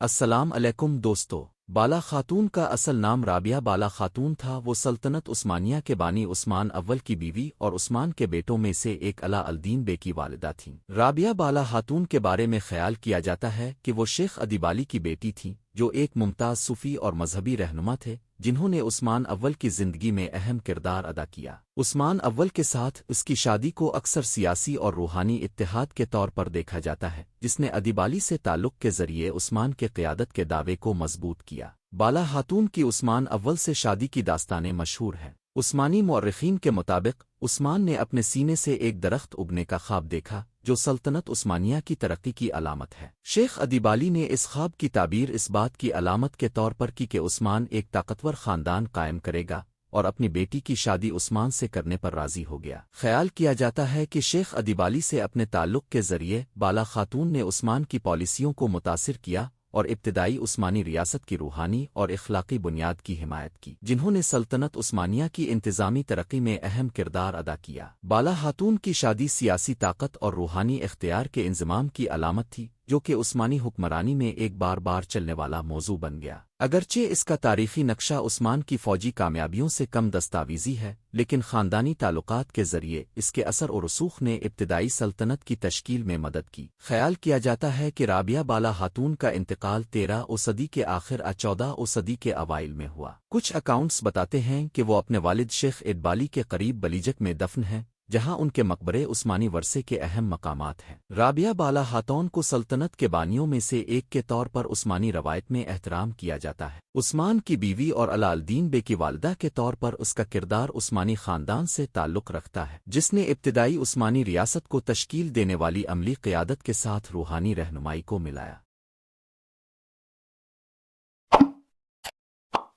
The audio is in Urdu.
السلام علیکم دوستو۔ بالا خاتون کا اصل نام رابعہ بالا خاتون تھا۔ وہ سلطنت عثمانیہ کے بانی عثمان اول کی بیوی اور عثمان کے بیٹوں میں سے ایک علا الدین بے کی والدہ تھیں۔ رابعہ بالا خاتون کے بارے میں خیال کیا جاتا ہے کہ وہ شیخ ادیبالی کی بیٹی تھیں، جو ایک ممتاز صوفی اور مذہبی رہنما تھے جنہوں نے عثمان اول کی زندگی میں اہم کردار ادا کیا۔ عثمان اول کے ساتھ اس کی شادی کو اکثر سیاسی اور روحانی اتحاد کے طور پر دیکھا جاتا ہے، جس نے ادیبالی سے تعلق کے ذریعے عثمان کے قیادت کے دعوے کو مضبوط کیا۔ بالا خاتون کی عثمان اول سے شادی کی داستانیں مشہور ہیں۔ عثمانی مورخین کے مطابق عثمان نے اپنے سینے سے ایک درخت اگنے کا خواب دیکھا جو سلطنت عثمانیہ کی ترقی کی علامت ہے۔ شیخ ادیبالی نے اس خواب کی تعبیر اس بات کی علامت کے طور پر کی کہ عثمان ایک طاقتور خاندان قائم کرے گا، اور اپنی بیٹی کی شادی عثمان سے کرنے پر راضی ہو گیا۔ خیال کیا جاتا ہے کہ شیخ ادیبالی سے اپنے تعلق کے ذریعے بالا خاتون نے عثمان کی پالیسیوں کو متاثر کیا اور ابتدائی عثمانی ریاست کی روحانی اور اخلاقی بنیاد کی حمایت کی، جنہوں نے سلطنت عثمانیہ کی انتظامی ترقی میں اہم کردار ادا کیا۔ بالا خاتون کی شادی سیاسی طاقت اور روحانی اختیار کے انضمام کی علامت تھی، جو کہ عثمانی حکمرانی میں ایک بار بار چلنے والا موضوع بن گیا۔ اگرچہ اس کا تاریخی نقشہ عثمان کی فوجی کامیابیوں سے کم دستاویزی ہے، لیکن خاندانی تعلقات کے ذریعے اس کے اثر و رسوخ نے ابتدائی سلطنت کی تشکیل میں مدد کی۔ خیال کیا جاتا ہے کہ رابعہ بالا خاتون کا انتقال 13 صدی کے آخر 14 صدی کے اوائل میں ہوا۔ کچھ اکاؤنٹس بتاتے ہیں کہ وہ اپنے والد شیخ ادبالی کے قریب بلیجک میں دفن ہیں، جہاں ان کے مقبرے عثمانی ورثے کے اہم مقامات ہیں۔ رابعہ بالا خاتون کو سلطنت کے بانیوں میں سے ایک کے طور پر عثمانی روایت میں احترام کیا جاتا ہے۔ عثمان کی بیوی اور علا الدین بے کی والدہ کے طور پر اس کا کردار عثمانی خاندان سے تعلق رکھتا ہے، جس نے ابتدائی عثمانی ریاست کو تشکیل دینے والی عملی قیادت کے ساتھ روحانی رہنمائی کو ملایا۔